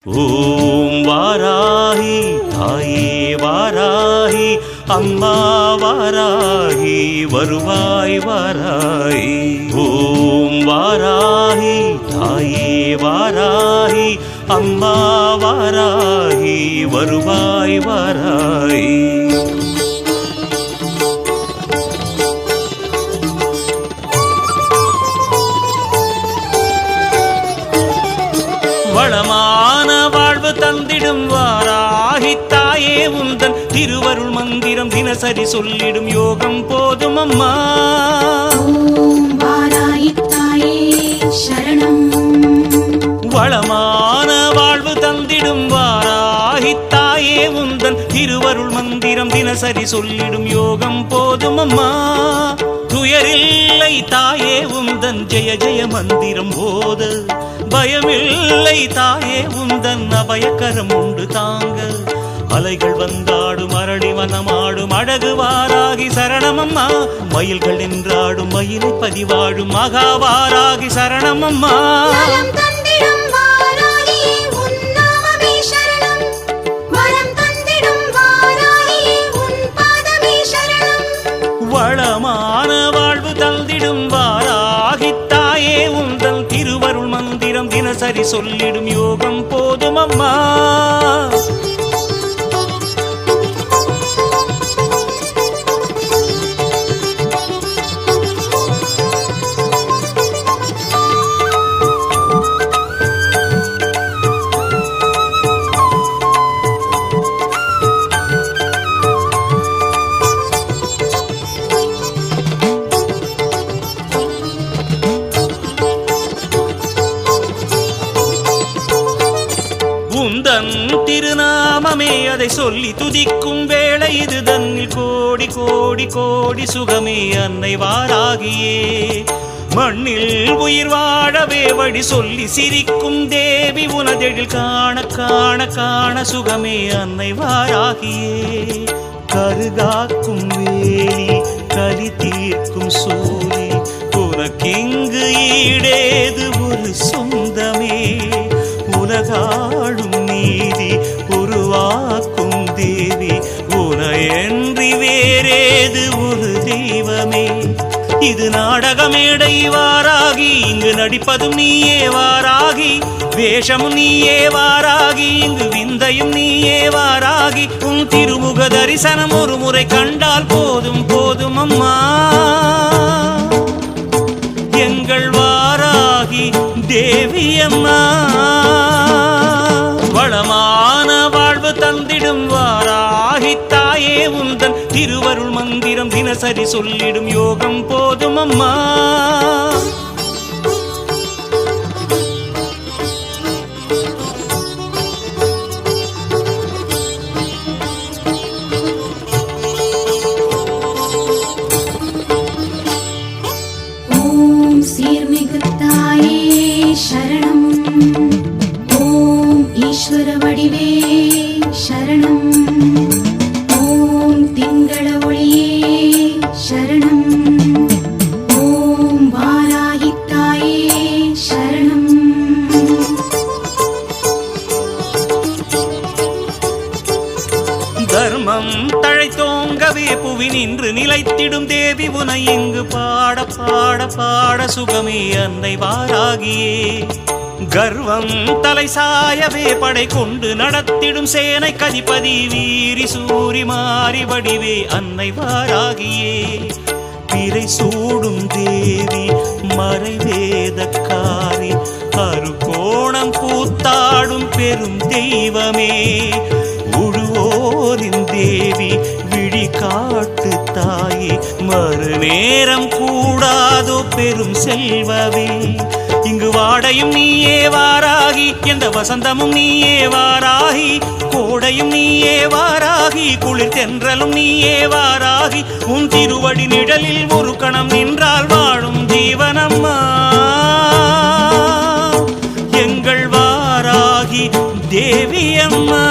ஓம் வாராகி தாயே வாராகி அம்மா வாராகி வருவாய் வாராகி. ஓம் வாராகி தாயே வாராகி அம்மா வாராகி வருவாய் வாராகி. வளமான வாழ்வு தந்திடும் வாராகி தாயே உந்தன் திருவருள் மந்திரம் தினசரி சொல்லிடும் யோகம் போதும் அம்மா. ஓம் வாராகி தாயே சரணம். வளமான வாழ்வு தந்திடும் வாராகி தாயே உந்தன் திருவருள் மந்திரம் தினசரி சொல்லிடும் யோகம் போதும் அம்மா. துயரில்லை தாயே உந்தன் ஜெய ஜெய மந்திரம் போத, பயமில்லை தாயே உந்தன் அபயக்கரம் உண்டு தாங்க. அலைகள் வந்தாடும் அரளி வனமாடும் அழகு வாராகி சரணமம்மா. மயில்கள் என்றாடும் மயிலை பதிவாடும் மகாவாராகி சரணமம்மா. வளமான வாழ்வு தந்திடும் வாராகி தாயே உந்தன் திருவருள் மந்திரம் தினசரி சொல்லிடும் யோகம் போதும் அம்மா. உந்தன் திருநாமமே அதை சொல்லி துதிக்கும் வேளை இது தன்னில் கோடி கோடி கோடி சுகமே அன்னை வாராகியே. மண்ணில் உயிர் வாழவே வழி சொல்லி சிரிக்கும் தேவி உனதெழில் காண காண காண சுகமே அன்னை வாராகியே. கருகாக்கும் வேலி கலி தீர்க்கும் சூரி உனக்கிங்கு ஈடேது ஒரு சொந்தமே. உலகாளும் நீதி உருவாக்கும் தேவி உனையன்றி வேறேது ஒரு தெய்வமே. இது நாடகமேடை வாராகி, இங்கு நடிப்பதும் நீயே வாராகி. வேஷமும் நீயே வாராகி, இங்கு விந்தையும் நீயே வாராகி. உன் திருமுக தரிசனம் ஒரு முறை கண்டால் போதும் போதும் அம்மா. எங்கள் வாராகி தேவி அம்மா. வளமான வாழ்வு தந்திடும் வாராகி தாயே உந்தன் திருவருள் மந்திரம் தினசரி சொல்லிடும் யோகம் போதும் அம்மா. ஓம் சீர்மிகு தாயே சரணம். ஓம் ஈஸ்வர வடிவே சரணம். ஓம் திங்கள ஒளியே சரணம். ஓம் வாராகி தாயே சரணம். தர்மம் தழைத்தோங்கவே புவி நின்று நிலைத்திடும் தேவி உனை இங்கு பாட பாட பாட சுகமே அன்னை வாராகியே. கர்வம் தலை சாயவே படை கொண்டு நடத்திடும் சேனை கதிபதி வீரி சூரி மாறி வடிவே அன்னை வாராகியே. பிறை சூடும் தேவி மறைவேதக்காரி அருகோணம் கூத்தாடும் பெரும் தெய்வமே. உழுவோரின் தேவி விழி காட்டு தாயே மறுநேரம் கூடாதோ பெரும் செல்வமே. இங்கு வாடையும் நீயே வாராகி, எந்த வசந்தமும் நீயே வாராகி. கோடையும் நீயே வாராகி, குளிர் தென்றலும் நீயே வாராகி. உன் திருவடி நிழலில் ஒரு கணம் நின்றால் வாழும் ஜீவனம்மா. எங்கள் வாராகி தேவி அம்மா.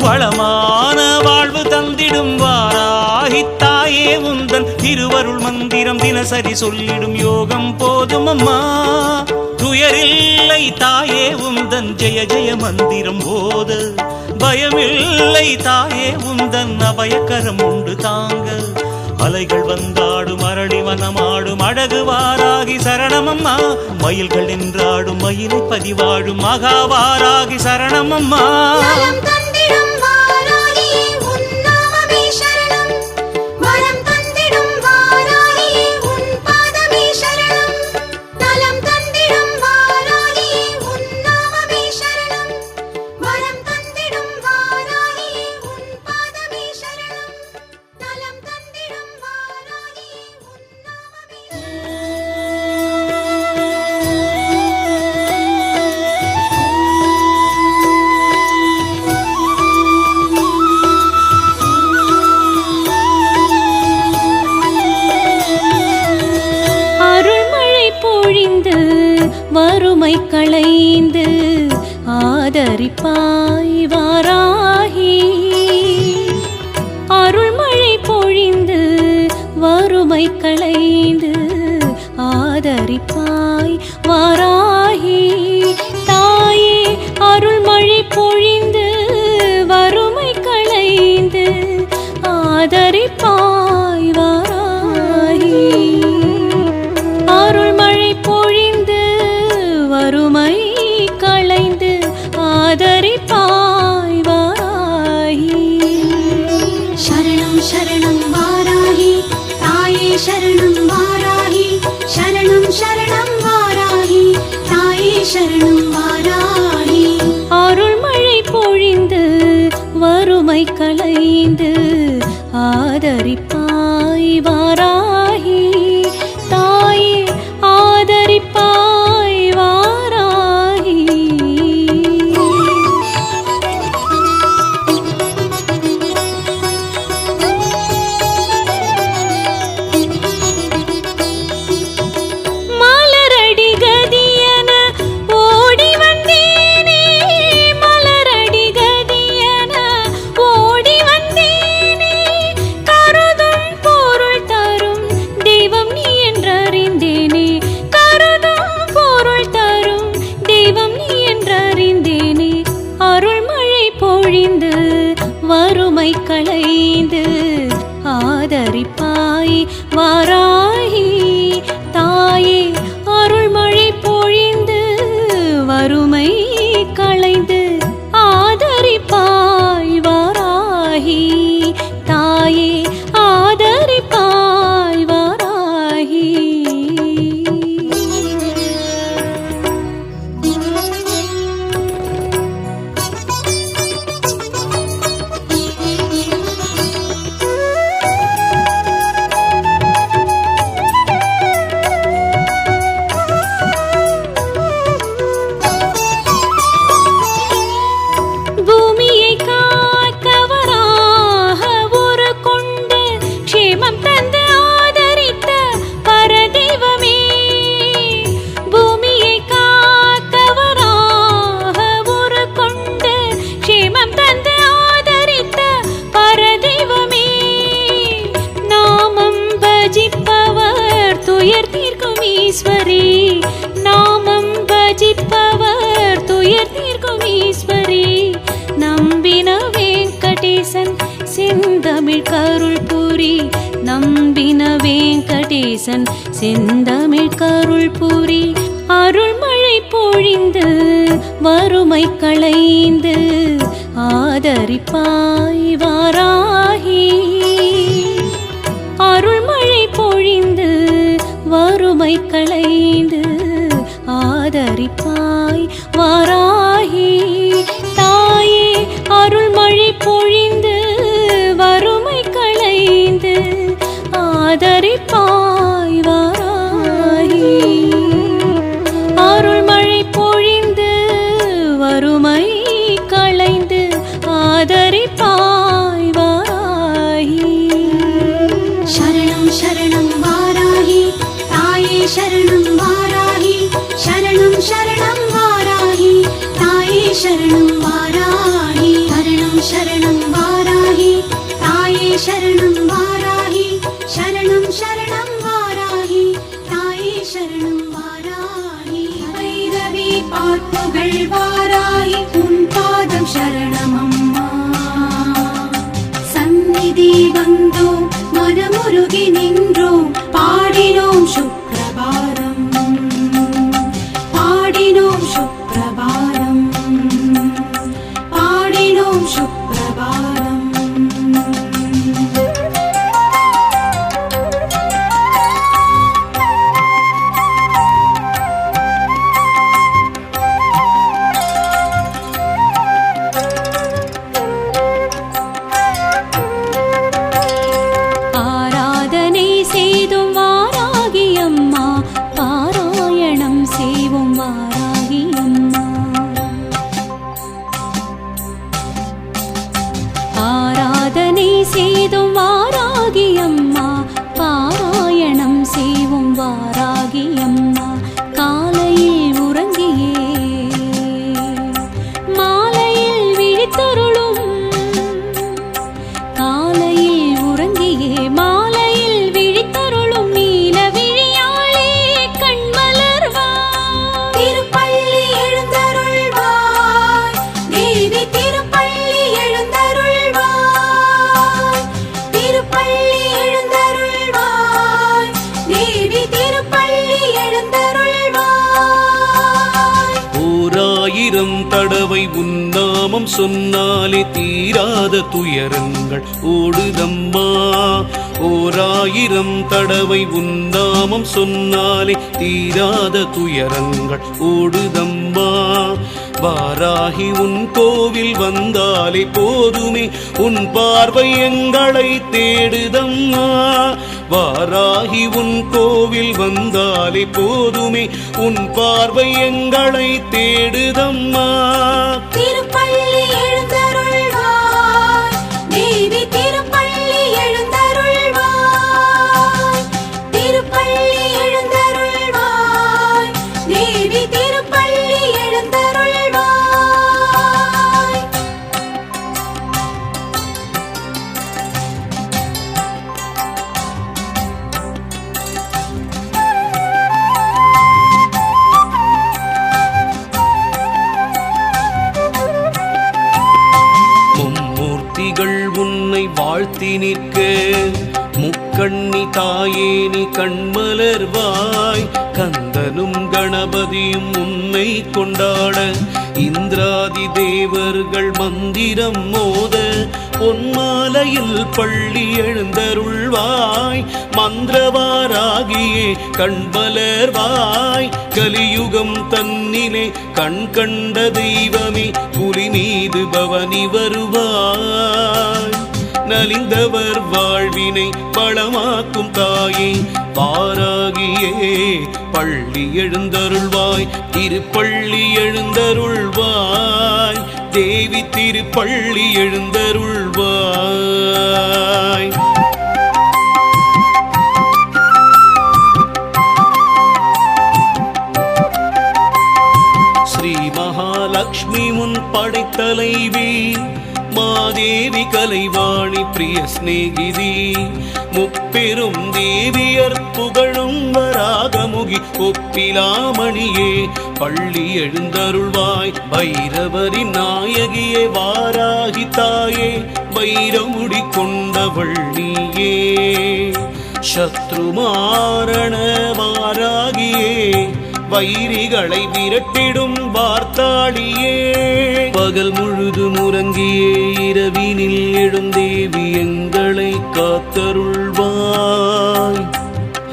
வளமான வாழ்வு தந்திடும் வாராகி தாயே உந்தன் திருவருள் மந்திரம் தினசரி சொல்லிடும் யோகம் போதும் அம்மா. துயரில்லை தாயே உந்தன் ஜெய ஜெய மந்திரம் போத பயமில்லை தாயே உந்தன் அபயக்கரம் உண்டு தாங்க அலைகள் வந்தாடும் அரளி வனமாடும் அழகு வாராகி சரணமம்மா மயில்கள் நின்றாடும் மயிலை பதிவாடும் மகாவாராகி சரணமம்மா நலம் தந்திடும் வாராகியே உன் நாமமே சரணம் வரம் தந்திடும் வாராகியே உன் பாதமே சரணம் நலம் தந்திடும் வாராகியே உன் நாமமே சரணம் வரம் தந்திடும் வாராகியே உன் பாதமே சரணம் நலம் தந்திடும் வாராகியே உன் நாமமே அருள்மழை பொழிந்து வறுமை களைந்து ஆதரிப்பாய் வாராகி அருள்மழை பொழிந்து வறுமை களைந்து ஆதரிப்பாய் வாராகி தாயே அருள்மழை பொழிந்து வறுமை களைந்து ஆதரிப்பாய் வாராகி அருள்மழை பொழிந்து வறுமை களைந்து ஆதரிப்பாய் வாராகி சரணம் சரணம் வாராகி தாயே சரணம் வாராகி சரணம் சரணம் வாராகி தாயே சரணம் வாராகி அருள்மழை பொழிந்து வறுமை களைந்து ஆதரிப்பாய் வாராகி தாயே ஆதரிப்பாய் வாராகி மலரடி கதியன ஓடி வந்தேனே மலரடி கதியன ஓடி வந்தேனே கருதும் பொருள் தரும் தெய்வம் நீ என்றறிந்தேனே கருதும் பொருள் தரும் தெய்வம் நீ என்றறிந்தேனே அருள்மழை பொழிந்து வறுமை களைந்து ஆதரிப்பாய் வாராகி தாயே அருள்மழை பொழிந்து வறுமை களைந்து ஆதரிப்பாய் வாராகி தாயே ஆதரிப்பாய் வாராகி பூமியை காக்கவராக ஒரு கொண்டு க்ஷேமம் தந்து ஆதரித்த பரதெய்வமே பூமியை காக்கவராக ஒரு கொண்டு க்ஷேமம் தந்து ஆதரித்த பரதெய்வமே நாமம் பஜிப்பவர் துயர் தீர்க்கும் ஈஸ்வரி நாமம் பஜிப்பவர் துயர் தீர்க்கும் ஈஸ்வரி நம்பின வெங்கடேசன் செந்தமிழ் கருள் புரி நம்பின வெங்கடேசன் செந்தமிழ் கருள் புரி அருள்மழை பொழிந்து வறுமை களைந்து ஆதரிப்பாய் வாராகி அருள்மழை பொழிந்து வறுமை களைந்து ஆதரிப்பாய் வாராகி தாயே அருள்மழை பொழிந்து வறுமை களைந்து ஆதரிப்பாய் வாராகி அருள்மழை பொழிந்து வறுமை களைந்து ஆதரிப்பாய் வாராகி சரணம் சரணம் வாராகி தாயே சரணம் வாராகி சரணம் சரணம் வாராகி தாயே சரணம் வாராகி சரணம் சரணம் வாராகி தாயே சரணம் வாராகி சரணம் சரணம் வாராகி தாயே சரணம் வாராகி வாராகி உன் பாதம் சரணமம்மா சந்நிதி வந்தோம் மனமுருகி நின்றோம் பாடினோம் சுப்ரபாதம் பாடினோம் சுப்ரபாதம் பாடினோம் சுப்ரபாதம் ஆராதனை செய்தும் வாராகி அம்மா பாராயணம் செய்வோம் வாராகி அம்மா ஆராதனை செய்தும் வாராகி அம்மா பாராயணம் செய்வோம் வாராகி அம்மா காலையில் உறங்கியே மாலையில் விழித்தருளும் காலையில் உறங்கியே மாலையில் விழித்தருளும் நீல விழியாளே கண்மலர்வாய் திருப்பள்ளி எழுந்தருள்வாய் தேவி திருப்பள்ளி எழுந்தருள்வாய் திருப்பள்ளி எழுந்தருள்வாய் தேவி திருப்பள்ளி எழுந்தருள்வாய் ஓராயிரம் தடவை உன்னாமம் சொன்னாலே தீராத துயரங்கள் ஓடுதம்மா ஓராயிரம் தடவை உன்னாமம் சொன்னாலே தீராத துயரங்கள் ஓடுதம்மா வாராகி உன் கோவில் வந்தாலே போதுமே உன் பார்வை எங்களை தேடுதம்மா வாராகி உன் கோவில் வந்தாலே போதுமே உன் பார்வை எங்களை தேடுதம்மா திருப்பள்ளி எழுந்தருள்வாய் தேவி திருப்பள்ளி எழுந்தருள்வாய் திருப்பள்ளி எழுந்தருள்வாய் தேவி திருப்பள்ளி எழுந்தருள்வாய் மும்மூர்த்திகள் உன்னை வாழ்த்தி நிற்க முக்கண்ணி தாயே நீ கண்மலர்வாய் கந்தனும் கணபதியும் உன்னை கொண்டாட இந்திராதி தேவர்கள் மந்திரம் மோத பொன்மாலையில் பள்ளி எழுந்தருள்வாய் மந்திரவாராகியே கண்மலர்வாய் கலியுகம் தன்னிலே கண் கண்ட தெய்வமே புலி மீது பவனி வருவாய் நலிந்தவர் வாழ்வினை பழமாக்கும் தாயே வாராகியே பள்ளி எழுந்தருள்வாய் திருப்பள்ளி எழுந்தருள்வாய் தேவி திருப்பள்ளி எழுந்தருள்வாய் ஸ்ரீ மகாலட்சுமி முன் படைத்தலைவி மாதேவி கலைவாணி பிரிய சிநேகிதி முப்பெரும் தேவியர் புகழும் வராகமுகி ஒப்பிலாமணியே பள்ளி எழுந்தருள்வாய் பைரவரின் நாயகியே வாராகி தாயே வைரமுடி கொண்டவள் நீயே சத்ருமாரண வாராகியே வைரிகளை விரட்டிடும் வார்த்தாளியே பகல் முழுதும் உறங்கியே இரவினில் எழுந்தேவி எங்களை காத்தருள்வாய்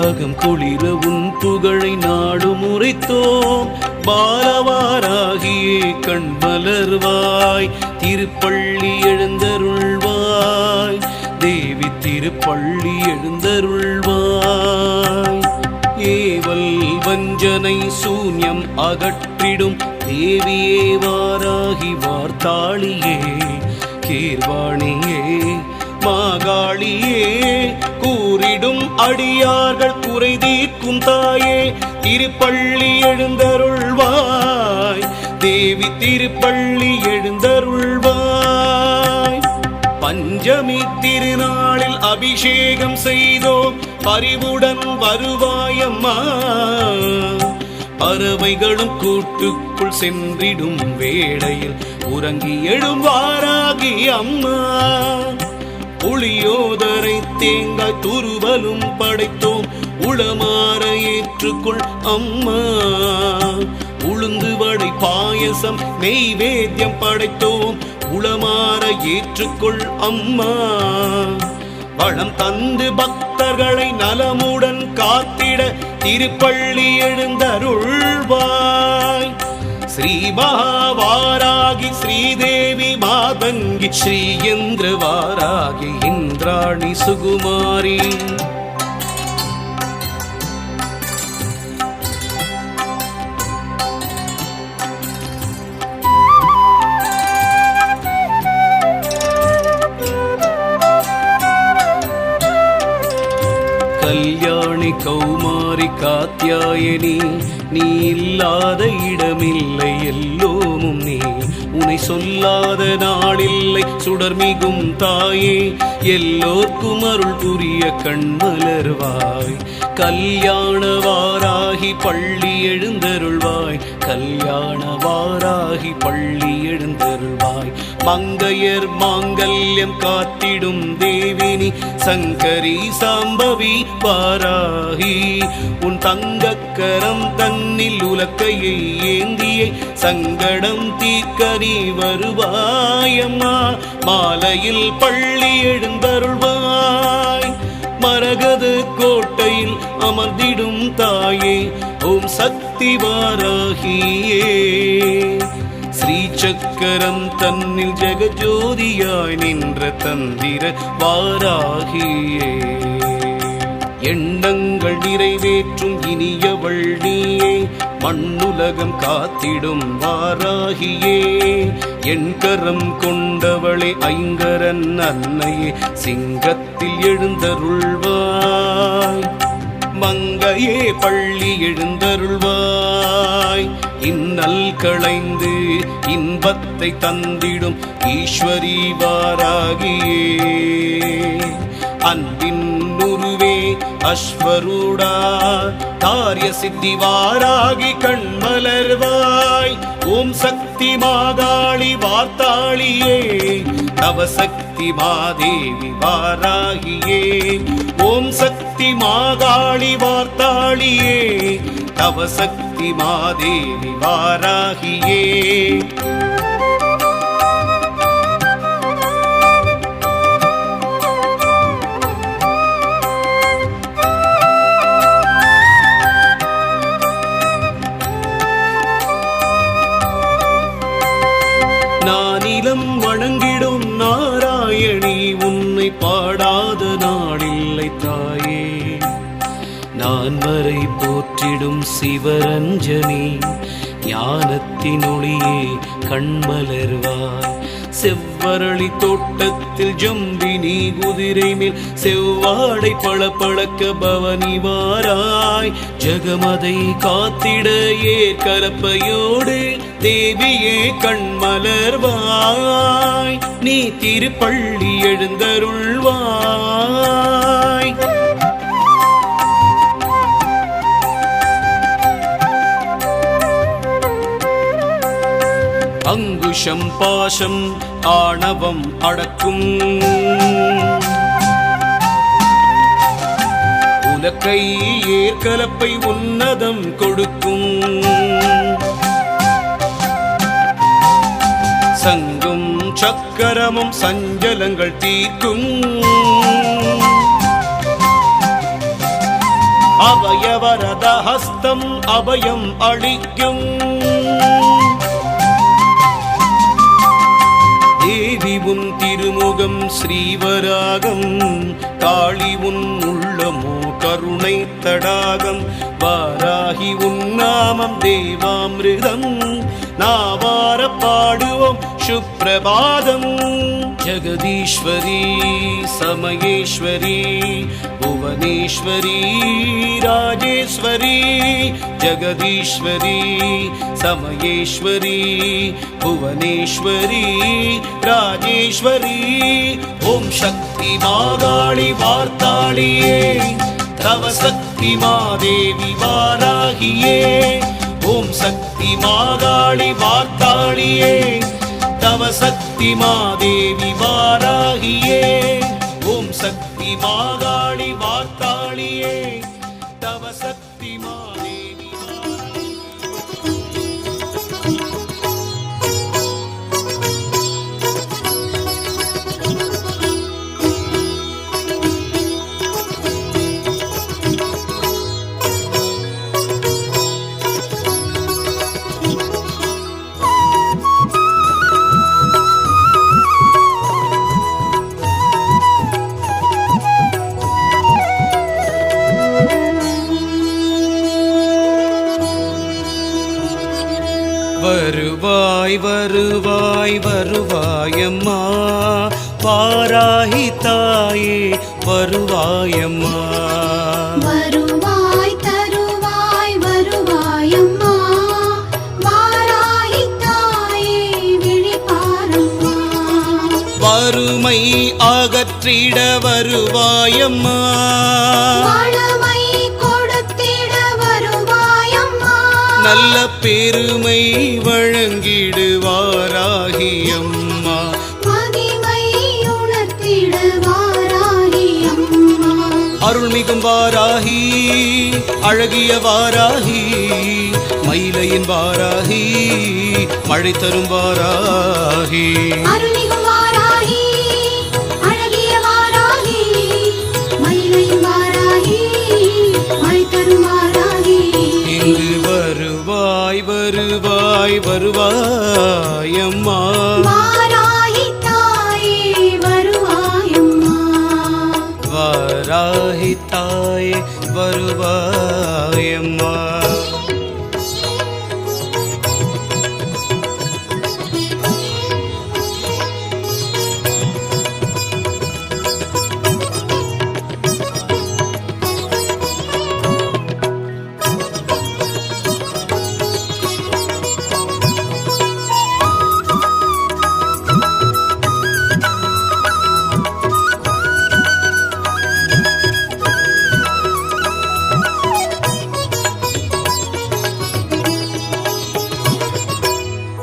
அகம் குளிர உன் புகழை நாடு முறைத்தோம் பாலவாராகியே கண்மலர்வாய் திருப்பள்ளி எழுந்தருள்வாய் தேவி திருப்பள்ளி எழுந்தருள்வாய் ஏவல் வஞ்சனை சூன்யம் அகற்றிடும் தேவியே வாராகி வார்த்தாளியே கீர்வாணியே மாகாளியே கூறிடும் அடியார்கள் குறை தீர்க்கும் தாயே திருப்பள்ளி எழுந்தருள்வாய் தேவி திருப்பள்ளி எழுந்தருள்வாய் பஞ்சமி திருநாளில் அபிஷேகம் செய்தோம் பரிவுடன் வருவாயம்மா பறவைகளும் கூட்டுக்குள் சென்றிடும் வேளையில் உறங்கி எழுவாராகி அம்மா. புளியோதரை தேங்காய் துருவலும் படைத்தோம், உளமாற ஏற்றுக்கொள் அம்மா. உளுந்து வடை பாயசம் நெய்வேத்தியம் படைத்தோம், உளமாற ஏற்றுக்கொள் அம்மா. வளம் தந்து பக்தர்களை நலமுடன் காத்திட திருப்பள்ளி எழுந்தருள்வாய். ஸ்ரீ மகாவாராகி ஸ்ரீதேவி மாதங்கி ஸ்ரீயந்திர வாராகி இந்திராணி சுகுமாரி. கல்யாணி கௌமாரி காத்யாயனி, நீ இல்லாத இடமில்லை எல்லோமும் நீ. உனை சொல்லாத நாளில்லை சுடர்மிகும் தாயே, எல்லோர்க்கும் அருள் புரிய கண்மலர்வாய். கல்யாண வாராகி பள்ளி எழுந்தருள்வாய், கல்யாண வாராகி பள்ளி எழுந்தருள்வாய். மங்கையர் மாங்கல்யம் காத்திடும் தேவினி சங்கரி சாம்பவி வாராகி. உன் தங்கக்கரம் தன்னில் உலக்கையை ஏந்தியே சங்கடம் தீர்க்க நீ வருவாயம்மா. மாலையில் பள்ளி எழுந்தருள்வாய், மரகத கோட்டையில் அமர்ந்திடும் தாயே, ஓம் சக்தி வாராகியே. ஸ்ரீ சக்கரம் தன்னில் ஜெகஜோதியாய் நின்ற தந்திர வாராகியே. எண்ணங்கள் நிறைவேற்றும் இனியவள் நீயே, மண்ணுலகம் காத்திடும் வாராகியே. என் கரம் கொண்டவளே ஐங்கரன் அன்னையே, சிங்கத்தில் எழுந்தருள்வாய். மங்கையே பள்ளி எழுந்தருள்வாய். இன்னல் களைந்து இன்பத்தை தந்திடும் ஈஸ்வரி வாராகியே. அன்பின் உருவே அஸ்வரூடா, காரிய சித்தி வாராகி கண்மலர்வாய். ஓம் சக்தி மாகாளி வார்த்தாளியே, நவசக்தி மாதேவி வாராகியே. ஓம் சக்தி மாகாளி வார்த்தாளியே, நவசக்தி மாதேவி வாராகியே. நானிலம் வணங்கிடும் நாராயணி, உன்னை பாடாத நாளில்லை தாயே. நான் வரை போற்றிடும் சிவரஞ்சனி, ஞானத்தின் ஒளியே கண்மலர்வாய். செவ்வரளி தோட்டத்தில் ஜம்பினி குதிரை மேல் செவ்வாடை பளபளக்க பவனி வாராய். ஜகமதை காத்திட ஏற்கலப்பையோடு தேவியே கண்மலர்வாய். நீ திருப்பள்ளி எழுந்தருள்வாய். அங்குஷம் பாசம் ஆணவம் அடக்கும், உலக்கை ஏற்கலப்பை உன்னதம் கொடுக்கும். சங்கும் சக்கரமும் சஞ்சலங்கள் தீர்க்கும். அபயவரத ஹஸ்தம் அபயம் அளிக்கும். தேவி உன் திருமுகம் ஸ்ரீவராகம், காளி உன் உள்ளமோ கருணை தடாகம். வாராகி உன் நாமம் தேவாமிருதம், நாவார பாடுவோம் சுப்ரபாதம். ஜகதீஸ்வரி சமயேஸ்வரி புவனேஸ்வரி ராஜேஸ்வரி. ஜகதீஸ்வரி சமயேஸ்வரி புவனேஸ்வரி ராஜேஸ்வரி. ஓம் சக்தி மாகாளி வார்த்தாளியே, தவ சக்தி மாதேவி வாராகியே. ஓம் சக்தி மாகாளி வார்த்தாளியே தவ சக்தி மாதேவி வாராகியே ஓம் சக்தி மாகாளி வார்த்தாளியே தவ சக்தி மாதேவி வருவாய் வருவாய் வருவாயம்மா வாராகி தாயே வருவாயம்மா வருவாய் தருவாய் வருவாயம்மா வாராகி தாயே விழிப்பாரம்மா வறுமை அகற்றிட வருவாயம்மா வளமை கொடுத்திட வருவாயம்மா நல்ல பெருமை வழங்கிடுவாராகி அம்மா மகிமை உணர்த்திட வாராகி அம்மா அருள்மிகும் வாராகி அழகிய வாராகி மயிலையின் வாராகி மழை தரும் வாராகி அருள்மிகு வாராகி அழகிய வாராகி மயிலையும் வாராகி மழை தரும் வாராகி இங்கு வருவாய் வருவாய் வருவாயம்மா வாராகி தாயே வருவாயம்மா வாராகி தாயே வருவாயம்மா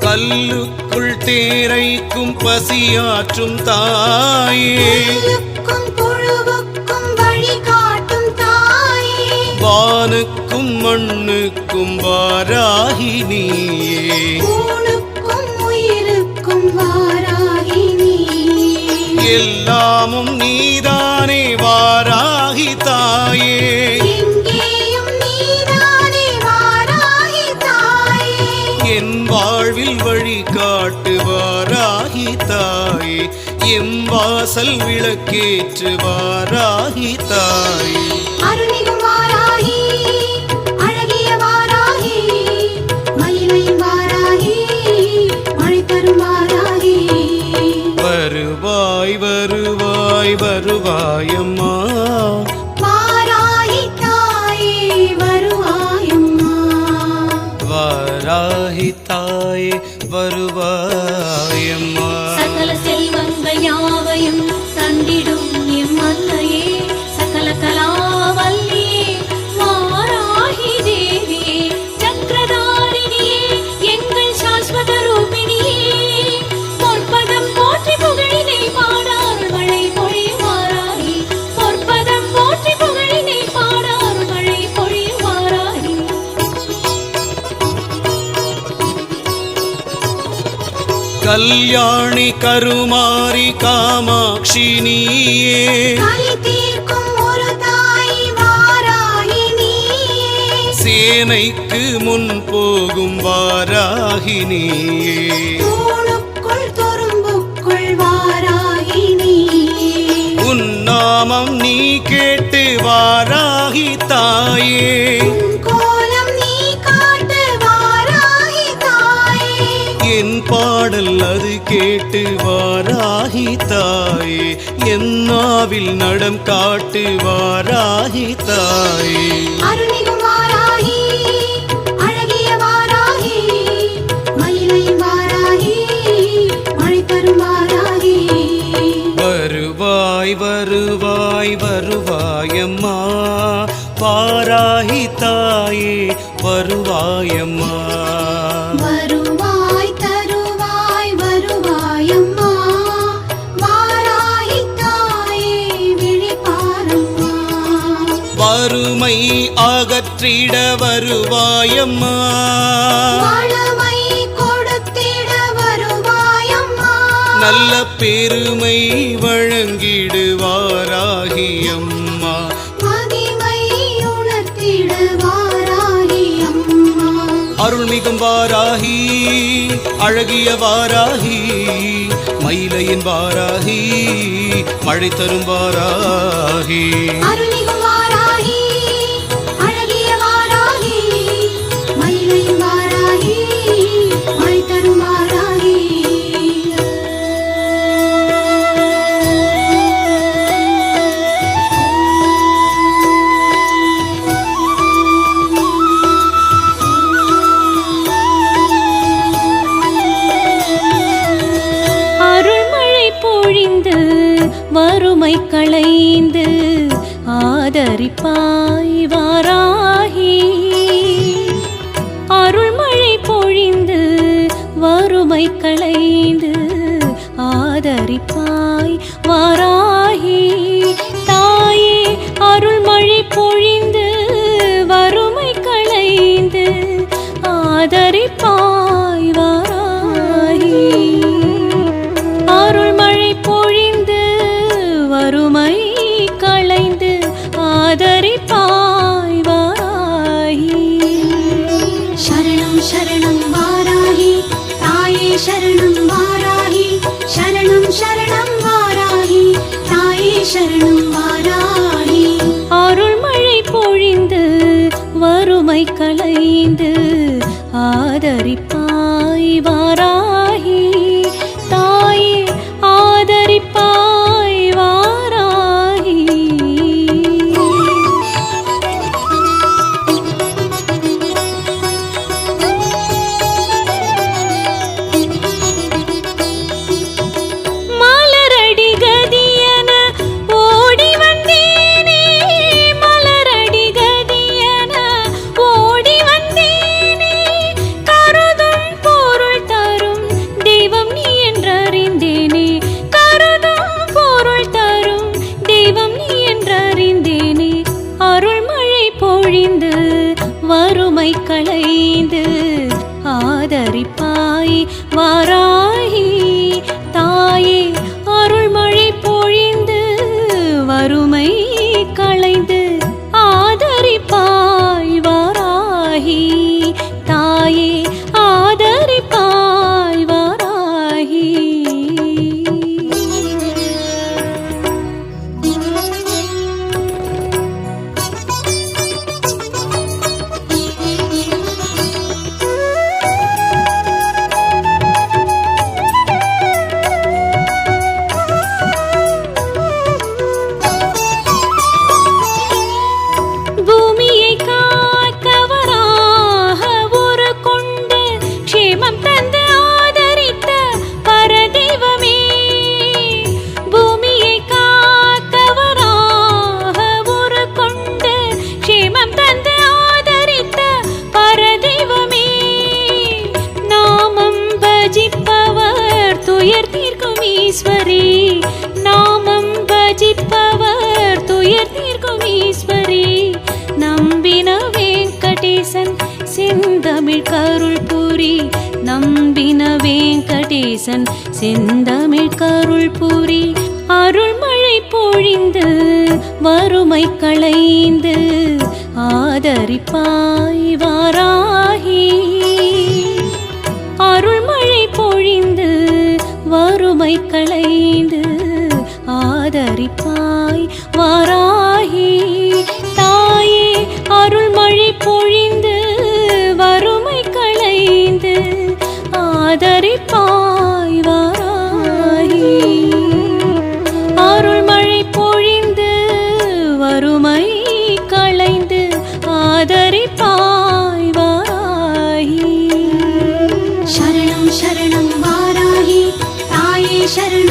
கல்லுக்குள் தேரைக்கும் பசியாற்றும் தாயே புல்லுக்கும் புழுவுக்கும் வழி காட்டும் தாயே வானுக்கும் மண்ணுக்கும் வாராகி நீயே ஊனுக்கும் உயிருக்கும் வாராகி நீயே எல்லாமும் நீதானே வாராகி தாயே எங்கேயும் நீதானே வாராகி தாயே என் வாழ்வில் வழி காட்டு வாராகி தாயே எம் வாசல் விளக்கேற்று வாராகி தாயே அருள்மிகு வாராகி அழகிய வாராகி மயிலையும் வாராகி மழை தரும் வாராகி வருவாய் வருவாய் வருவாயம்மா வாராகி தாயே வருவாயம்மா வாராகி தாயே வருவாயம்மா சகல செல்வங்கள் யாவையும் தந்திடும் எம் அன்னையே சகல கலாவல்லியே வாராகி தேவியே சக்கரதாரிணியே எங்கள் சாஸ்வத ரூபிணியே பொற்பதம் போற்றி புகழினை பாடார் மழை பொழி வாராகி பொற்பதம் போற்றி புகழினை பாடார் மழை பொழி வாராகி கல்யாணி கருமாரி காமாட்சி நீயே கலி தீர்க்கும் ஒரு தாய் வாராகி நீயே சேனைக்கு முன் போகும் வாராகி நீயே தூணுக்குள் துரும்புக்குள் வாராகி நீயே உன் நாமம் நீ கேட்டு வாராகி தாயே உன் கோலம் நீ காட்டு வாராகி தாயே என் பாடல் அது கேட்டு வாராகி தாயே என் நாவில் நடம் காட்டு வாராகி தாயே அருள்மிகு வாராகி அழகிய வாராகி மயிலையும் வாராகி மழை தரும் வாராகி வருவாய் வருவாய் வருவாயம்மா வாராகி தாயே வருவாயம்மா வருவாயம்மா. வருவாய் தருவாய் வருவாயம்மா, வாராகி தாயே விழிப்பாரம்மா. வறுமை அகற்றிட வருவாயம்மா, வளமை கொடுத்திட வருவாயம்மா, நல்ல பெருமை வழங்கிடுவாராகி அம்மா. மகிமை உணர்த்திட வாராகி அம்மா. அருள்மிகும் வாராகி, அழகிய வாராகி, மயிலையின் வாராகி, மழை தரும் வாராகி. அருள்மிகு வாராகி, அழகிய வாராகி, மயிலையும் வாராகி, மழை தரும் வாராகி. அருள்மழை பொழிந்து வறுமை களைந்து ஆதரிப்பாய் வாராகி. அருள்மழை பொழிந்து வறுமை களைந்து ஆதரிப்பாய் வாராகி. தாயே அருள்மழை பொழிந்து வறுமை களைந்து ஆதரிப்பாய் வாராகி. அருள்மழை பொழிந்து வறுமை களைந்து ஆதரிப்பாய் வாராகி. சரணம் சரணம் வாராகி தாயே, சரணம் வாராகி, சரணம் சரணம் வாராகி தாயே, சரணம் வாராகி. அருள்மழை பொழிந்து வறுமை களைந்து ஆதரிப்பாய் வாராகி. தாயே ஆதரிப்பாய் வாராகி. மலரடி கதியன ஓடி வந்தேனே, மலரடி கதியன ஓடி வந்தேனே, கருதும் பொருள் தரும் தெய்வம் நீ என்றறிந்தேனே, கருதும் பொருள் தரும் தெய்வம் நீ என்றறிந்தேனே. அருள்மழை பொழிந்து வறுமை களைந்து ஆதரிப்பாய் வாராகி. தாயே அருள்மழை பொழிந்து வறுமை களைந்து ஆதரிப்பாய் வாராகி. தாயே ஆதரிப்பாய் வாராகி. பூமியை காக்கவராக ஒரு கொண்டு க்ஷேமம் தந்து ஆதரித்த பரதெய்வமே. பூமியை காக்கவராக ஒரு கொண்டு க்ஷேமம் தந்து ஆதரித்த பரதெய்வமே. நாமம் பஜிப்பவர் துயர் தீர்க்கும் ஈஸ்வரி, நாமம் பஜிப்பவர் துயர் தீர்க்கும் ஈஸ்வரி. நம்பின வெங்கடேசன் செந்தமிழ் கருள் புரி, நம்பின வெங்கடேசன் செந்தமிழ் கருள் புரி. அருள்மழை பொழிந்து வறுமை களைந்து ஆதரிப்பாய் வாராகி. அருள்மழை பொழிந்து வறுமை களைந்து ஆதரிப்பாய் வாராகி. தாயே அருள்மழை பொழிந்து வறுமை களைந்து ஆதரிப்பாய் வாராகி. அருள்மழை பொழிந்து வறுமை களைந்து ஆதரிப்பாய் வாராகி. சரணம் சரணம் வாராகி தாயே, சரணம்